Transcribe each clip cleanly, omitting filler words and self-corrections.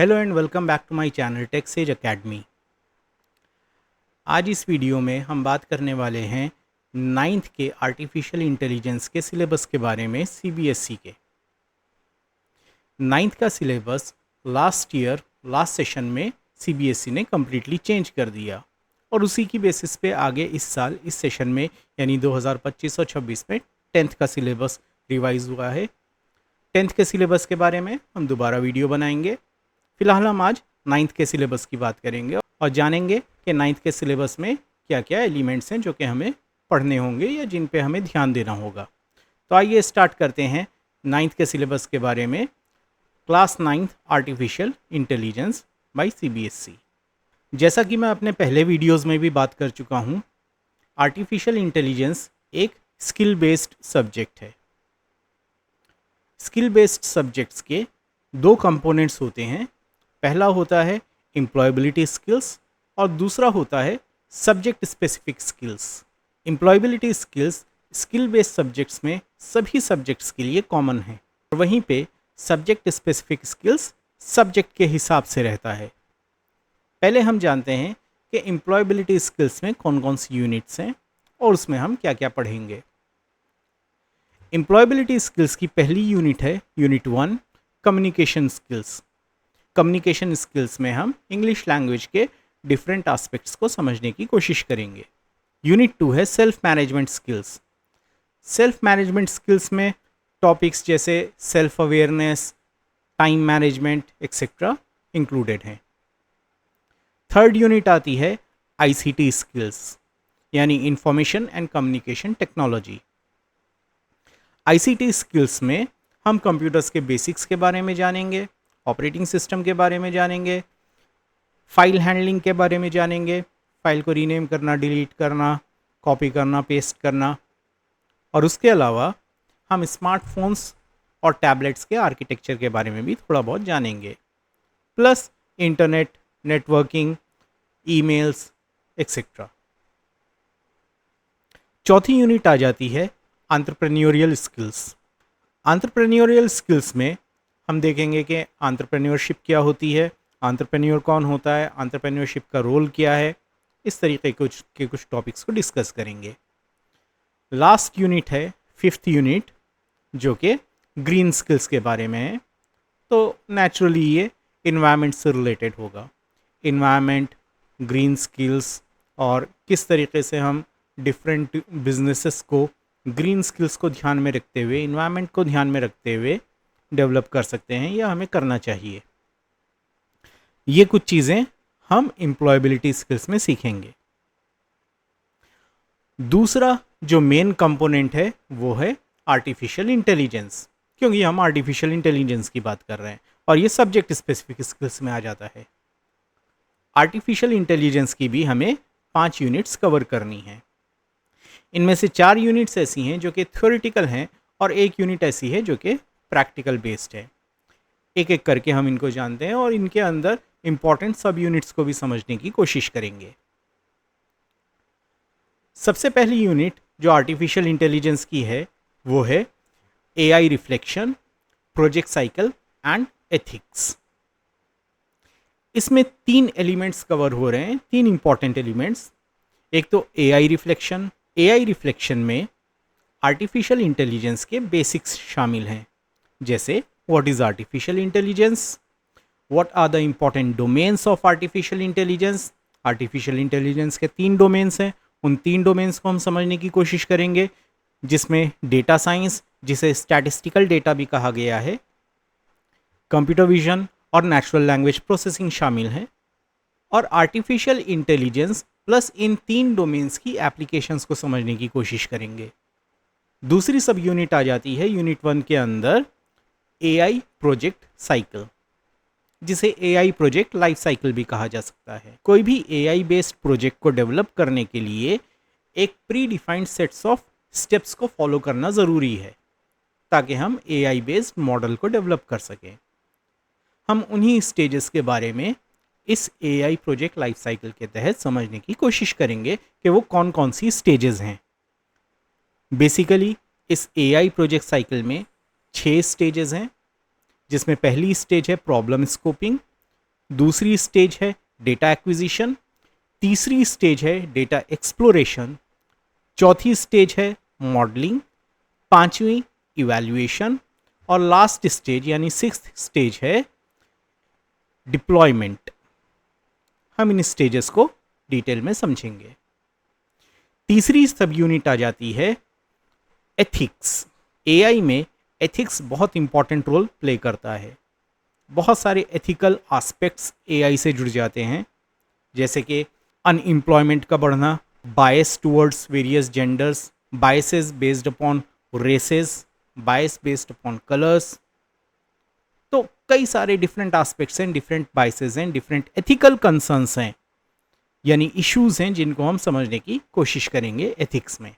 Hello and welcome back to my channel taxes academy. आज इस video में हम बात करने वाले हैं नाइन्थ के आर्टिफिशियल इंटेलिजेंस के सिलेबस के बारे में। सीबीएसई के नाइन्थ का सिलेबस लास्ट सेशन में सीबीएसई ने कम्प्लीटली चेंज कर दिया और उसी की बेसिस पे आगे इस साल इस सेशन में यानी 2025 और 26 में टेंथ का सिलेबस रिवाइज हुआ है। टेंथ के सिलेबस के बारे में हम दोबारा वीडियो बनाएंगे। फिलहाल हम आज नाइन्थ के सिलेबस की बात करेंगे और जानेंगे कि नाइन्थ के सिलेबस में क्या क्या एलिमेंट्स हैं जो कि हमें पढ़ने होंगे या जिन पे हमें ध्यान देना होगा। तो आइए स्टार्ट करते हैं नाइन्थ के सिलेबस के बारे में। Class ninth artificial intelligence by CBSE. जैसा कि मैं अपने पहले वीडियोज़ में भी बात कर चुका हूँ, आर्टिफिशियल इंटेलिजेंस एक स्किल बेस्ड सब्जेक्ट है। स्किल बेस्ड सब्जेक्ट्स के दो कंपोनेंट्स होते हैं। पहला होता है एम्प्लॉयबिलिटी स्किल्स और दूसरा होता है subject specific skills. Employability skills skill based subjects में सभी सब्जेक्ट्स के लिए कॉमन है और वहीं पे सब्जेक्ट स्पेसिफिक स्किल्स सब्जेक्ट के हिसाब से रहता है। पहले हम जानते हैं कि एम्प्लॉयबिलिटी स्किल्स में कौन कौन सी यूनिट्स हैं और उसमें हम क्या क्या पढ़ेंगे। एम्प्लॉयबिलिटी स्किल्स की पहली यूनिट है unit 1 communication skills. Communication skills में हम इंग्लिश लैंग्वेज के डिफरेंट एस्पेक्ट्स को समझने की कोशिश करेंगे। यूनिट 2 है self management skills. Self management skills में टॉपिक्स जैसे self awareness, time management etcetera included हैं। थर्ड यूनिट आती है आईसीटी स्किल्स यानी information and communication technology. ICT skills में हम कंप्यूटर्स के बेसिक्स के बारे में जानेंगे, ऑपरेटिंग सिस्टम के बारे में जानेंगे, फाइल हैंडलिंग के बारे में जानेंगे, फाइल को रीनेम करना, डिलीट करना, कॉपी करना, पेस्ट करना, और उसके अलावा हम स्मार्टफोन्स और टैबलेट्स के आर्किटेक्चर के बारे में भी थोड़ा बहुत जानेंगे, plus internet, networking, emails etcetera. चौथी यूनिट आ जाती है एंटरप्रेन्योरियल स्किल्स। एंटरप्रेन्योरियल स्किल्स में हम देखेंगे कि एंटरप्रेन्योरशिप क्या होती है, एंटरप्रेन्योर कौन होता है, एंटरप्रेन्योरशिप का रोल क्या है, इस तरीके के कुछ टॉपिक्स को डिस्कस करेंगे। लास्ट यूनिट है फिफ्थ यूनिट जो कि ग्रीन स्किल्स के बारे में है। तो नेचुरली ये इन्वायरमेंट से रिलेटेड होगा। इन्वायरमेंट, ग्रीन स्किल्स और किस तरीके से हम डिफरेंट बिजनेसेस को ग्रीन स्किल्स को ध्यान में रखते हुए, इन्वायरमेंट को ध्यान में रखते हुए डेवलप कर सकते हैं या हमें करना चाहिए। ये कुछ चीज़ें हम एम्प्लॉयबिलिटी स्किल्स में सीखेंगे। दूसरा जो मेन कंपोनेंट है वो है आर्टिफिशियल इंटेलिजेंस, क्योंकि हम आर्टिफिशियल इंटेलिजेंस की बात कर रहे हैं और ये सब्जेक्ट स्पेसिफिक स्किल्स में आ जाता है। आर्टिफिशियल इंटेलिजेंस की भी हमें 5 यूनिट्स कवर करनी है। इनमें से 4 यूनिट्स ऐसी हैं जो कि थ्योरेटिकल हैं और एक यूनिट ऐसी है जो कि प्रैक्टिकल बेस्ड है। एक एक करके हम इनको जानते हैं और इनके अंदर इंपॉर्टेंट सब यूनिट्स को भी समझने की कोशिश करेंगे। सबसे पहली यूनिट जो आर्टिफिशियल इंटेलिजेंस की है वो है AI reflection, project cycle and ethics. इसमें 3 एलिमेंट्स कवर हो रहे हैं, 3 इंपॉर्टेंट एलिमेंट्स। एक तो एआई रिफ्लेक्शन। एआई रिफ्लेक्शन में आर्टिफिशियल इंटेलिजेंस के बेसिक्स शामिल हैं, जैसे what is artificial intelligence, what are the important domains of artificial intelligence. Artificial intelligence के 3 डोमेन्स हैं, उन 3 डोमेन्स को हम समझने की कोशिश करेंगे, जिसमें डेटा साइंस, जिसे स्टैटिस्टिकल डेटा भी कहा गया है, कंप्यूटर विजन और नेचुरल लैंग्वेज प्रोसेसिंग शामिल हैं। और आर्टिफिशियल इंटेलिजेंस प्लस इन 3 डोमेन्स की एप्लीकेशंस को समझने की कोशिश करेंगे। दूसरी सब यूनिट आ जाती है यूनिट 1 के अंदर एआई प्रोजेक्ट साइकिल, जिसे एआई प्रोजेक्ट लाइफ साइकिल भी कहा जा सकता है। कोई भी एआई बेस्ड प्रोजेक्ट को डेवलप करने के लिए एक pre defined sets of steps को फॉलो करना ज़रूरी है ताकि हम एआई बेस्ड मॉडल को डेवलप कर सकें। हम उन्हीं स्टेजेस के बारे में इस एआई प्रोजेक्ट लाइफ साइकिल के तहत समझने की कोशिश करेंगे कि वो कौन कौन सी स्टेजेस हैं। बेसिकली इस एआई प्रोजेक्ट साइकिल में 6 स्टेजेस हैं, जिसमें पहली स्टेज है प्रॉब्लम स्कोपिंग, दूसरी स्टेज है डेटा एक्विजिशन, तीसरी स्टेज है डेटा एक्सप्लोरेशन, चौथी स्टेज है मॉडलिंग, पांचवी इवैल्यूएशन और लास्ट स्टेज यानी सिक्स्थ स्टेज है डिप्लॉयमेंट। हम इन स्टेजेस को डिटेल में समझेंगे। तीसरी सब यूनिट आ जाती है एथिक्स। एआई में एथिक्स बहुत इंपॉर्टेंट रोल प्ले करता है। बहुत सारे एथिकल एस्पेक्ट्स एआई से जुड़ जाते हैं, जैसे कि अनएम्प्लॉयमेंट का बढ़ना, bias towards various genders, biases based upon races, bias based upon colours. तो कई सारे डिफरेंट एस्पेक्ट्स हैं, डिफरेंट बायसेस हैं, डिफरेंट एथिकल कंसर्न्स हैं, यानी इश्यूज हैं जिनको हम समझने की कोशिश करेंगे एथिक्स में।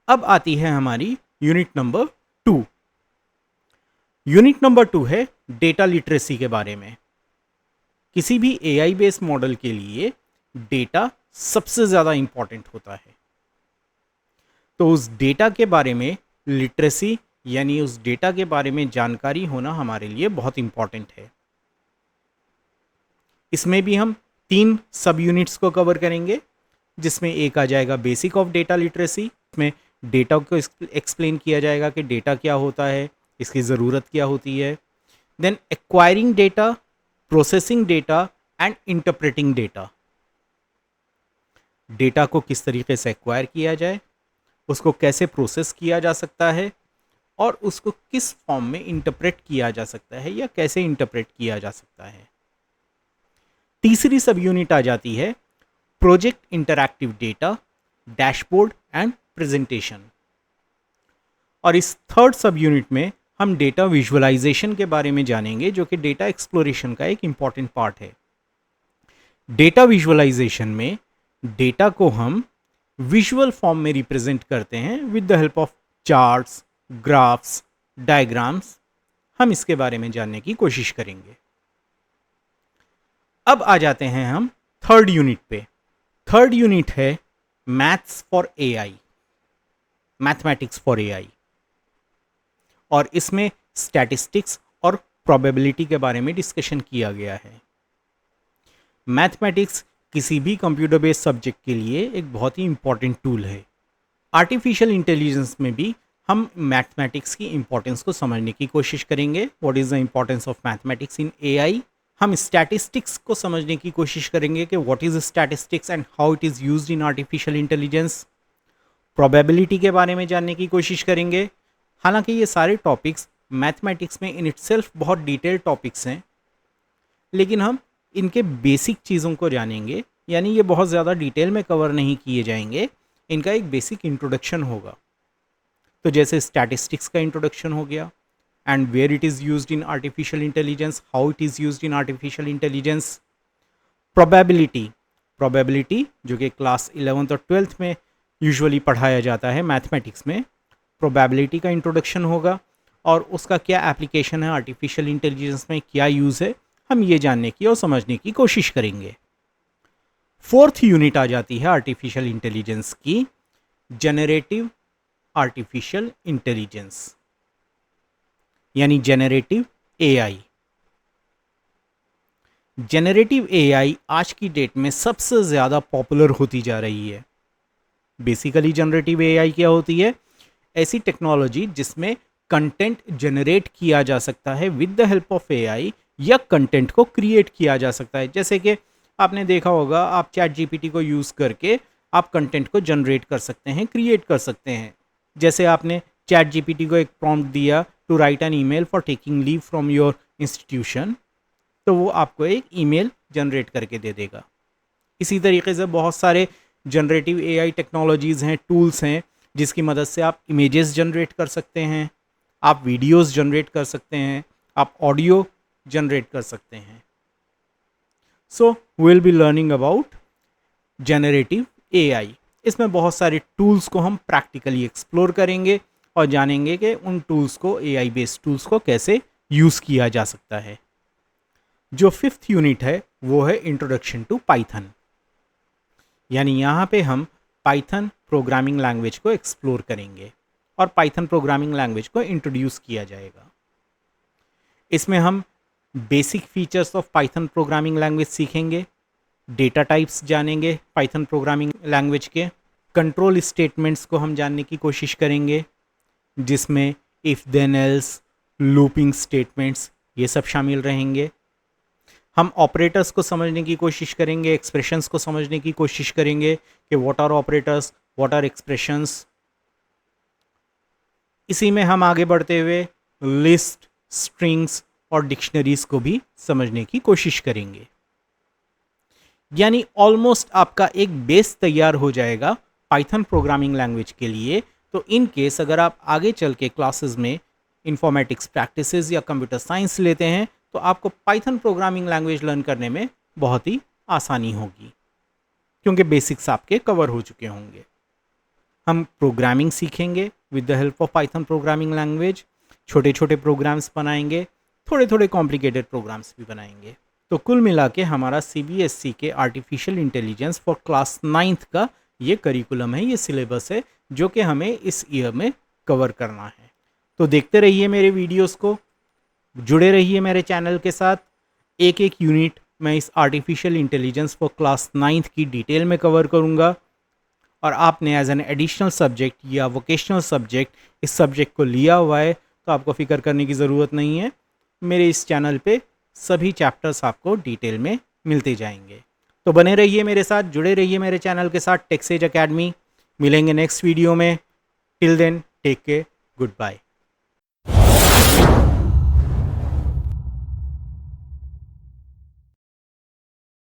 अब आती है हमारी यूनिट नंबर 2। यूनिट नंबर 2 है डेटा लिटरेसी के बारे में। किसी भी एआई बेस्ड मॉडल के लिए डेटा सबसे ज़्यादा इंपॉर्टेंट होता है। तो उस डेटा के बारे में लिटरेसी यानी उस डेटा के बारे में जानकारी होना हमारे लिए बहुत इंपॉर्टेंट है। इसमें भी हम 3 सब यूनिट्स को कवर करेंगे, जिसमें एक आ जाएगा बेसिक ऑफ डेटा लिटरेसी। इसमें डेटा को एक्सप्लेन किया जाएगा कि डेटा क्या होता है, इसकी ज़रूरत क्या होती है। Then acquiring data, processing data and interpreting data. Data को किस तरीके से एक्वायर किया जाए, उसको कैसे प्रोसेस किया जा सकता है और उसको किस फॉर्म में इंटरप्रेट किया जा सकता है या कैसे इंटरप्रेट किया जा सकता है। तीसरी सब यूनिट आ जाती है project interactive data, dashboard and presentation. और इस थर्ड सब यूनिट में हम डेटा विजुअलाइजेशन के बारे में जानेंगे, जो कि डेटा एक्सप्लोरेशन का एक इंपॉर्टेंट पार्ट है। डेटा विजुअलाइजेशन में डेटा को हम विजुअल फॉर्म में रिप्रेजेंट करते हैं with the help of charts, graphs, diagrams. हम इसके बारे में जानने की कोशिश करेंगे। अब आ जाते हैं हम थर्ड यूनिट पे। थर्ड यूनिट है maths for AI, mathematics for AI. और इसमें स्टैटिस्टिक्स और प्रोबेबिलिटी के बारे में डिस्कशन किया गया है। मैथमेटिक्स किसी भी कंप्यूटर बेस्ड सब्जेक्ट के लिए एक बहुत ही इंपॉर्टेंट टूल है। आर्टिफिशियल इंटेलिजेंस में भी हम मैथमेटिक्स की इंपॉर्टेंस को समझने की कोशिश करेंगे। What is the importance of mathematics in AI. हम स्टैटिस्टिक्स को समझने की कोशिश करेंगे कि what is statistics and how it is used in artificial intelligence. Probability के बारे में जानने की कोशिश करेंगे। हालांकि ये सारे टॉपिक्स मैथमेटिक्स में इन इटसेल्फ बहुत डिटेल्ड टॉपिक्स हैं, लेकिन हम इनके बेसिक चीज़ों को जानेंगे, यानी ये बहुत ज़्यादा डिटेल में कवर नहीं किए जाएंगे। इनका एक बेसिक इंट्रोडक्शन होगा। तो जैसे स्टैटिस्टिक्स का इंट्रोडक्शन हो गया, and where it is used in artificial intelligence, how it is used in artificial intelligence. Probability जो कि क्लास 11th और 12th में यूजुअली पढ़ाया जाता है मैथमेटिक्स में, प्रोबेबिलिटी का इंट्रोडक्शन होगा और उसका क्या एप्लीकेशन है आर्टिफिशियल इंटेलिजेंस में, क्या यूज़ है, हम ये जानने की और समझने की कोशिश करेंगे। फोर्थ यूनिट आ जाती है आर्टिफिशियल इंटेलिजेंस की, जनरेटिव आर्टिफिशियल इंटेलिजेंस यानी जेनरेटिव एआई। जेनरेटिव एआई आज की डेट में सबसे ज़्यादा पॉपुलर होती जा रही है। बेसिकली जनरेटिव एआई क्या होती है? ऐसी टेक्नोलॉजी जिसमें कंटेंट जनरेट किया जा सकता है with the help of AI, या कंटेंट को क्रिएट किया जा सकता है। जैसे कि आपने देखा होगा, आप चैट जीपीटी को यूज़ करके आप कंटेंट को जनरेट कर सकते हैं, क्रिएट कर सकते हैं। जैसे आपने चैट जीपीटी को एक प्रॉम्प्ट दिया to write an email for taking leave from your institution, तो वो आपको एक ईमेल जनरेट करके दे देगा। इसी तरीके से बहुत सारे जनरेटिव एआई टेक्नोलॉजीज़ हैं, टूल्स हैं, जिसकी मदद से आप इमेजेस जनरेट कर सकते हैं, आप वीडियोस जनरेट कर सकते हैं, आप ऑडियो जनरेट कर सकते हैं। So we will be learning about generative AI. इसमें बहुत सारे टूल्स को हम प्रैक्टिकली एक्सप्लोर करेंगे और जानेंगे कि उन टूल्स को, एआई बेस्ड टूल्स को कैसे यूज़ किया जा सकता है। जो फिफ्थ यूनिट है वो है इंट्रोडक्शन टू पाइथन, यानी यहाँ पे हम पाइथन प्रोग्रामिंग लैंग्वेज को एक्सप्लोर करेंगे और पाइथन प्रोग्रामिंग लैंग्वेज को इंट्रोड्यूस किया जाएगा। इसमें हम basic features of Python programming language सीखेंगे, डेटा टाइप्स जानेंगे पाइथन प्रोग्रामिंग लैंग्वेज के, कंट्रोल स्टेटमेंट्स को हम जानने की कोशिश करेंगे जिसमें if then else, looping statements ये सब शामिल रहेंगे। हम ऑपरेटर्स को समझने की कोशिश करेंगे, एक्सप्रेशंस को समझने की कोशिश करेंगे कि what are operators, what are expressions. इसी में हम आगे बढ़ते हुए लिस्ट, स्ट्रिंग्स और डिक्शनरीज को भी समझने की कोशिश करेंगे। यानी ऑलमोस्ट आपका एक बेस तैयार हो जाएगा पाइथन प्रोग्रामिंग लैंग्वेज के लिए। तो इन केस अगर आप आगे चल के क्लासेस में इंफॉर्मेटिक्स प्रैक्टिसेस या कंप्यूटर साइंस लेते हैं तो आपको पाइथन प्रोग्रामिंग लैंग्वेज लर्न करने में बहुत ही आसानी होगी क्योंकि बेसिक्स आपके कवर हो चुके होंगे। हम प्रोग्रामिंग सीखेंगे with the help of Python programming language, छोटे छोटे प्रोग्राम्स बनाएंगे, थोड़े थोड़े कॉम्प्लिकेटेड प्रोग्राम्स भी बनाएंगे। तो कुल मिला के हमारा CBSE के artificial intelligence for class 9th का ये करिकुलम है, ये सिलेबस है जो कि हमें इस ईयर में कवर करना है। तो देखते रहिए मेरे वीडियोस को, जुड़े रहिए मेरे चैनल के साथ। एक एक यूनिट मैं इस artificial intelligence for class 9th की डिटेल में कवर करूँगा और आपने एज एन एडिशनल सब्जेक्ट या वोकेशनल सब्जेक्ट इस सब्जेक्ट को लिया हुआ है तो आपको फिक्र करने की ज़रूरत नहीं है। मेरे इस चैनल पे सभी चैप्टर्स आपको डिटेल में मिलते जाएंगे। तो बने रहिए मेरे साथ, जुड़े रहिए मेरे चैनल के साथ टेक्सेज एकेडमी। मिलेंगे नेक्स्ट वीडियो में। Till then take care, good bye.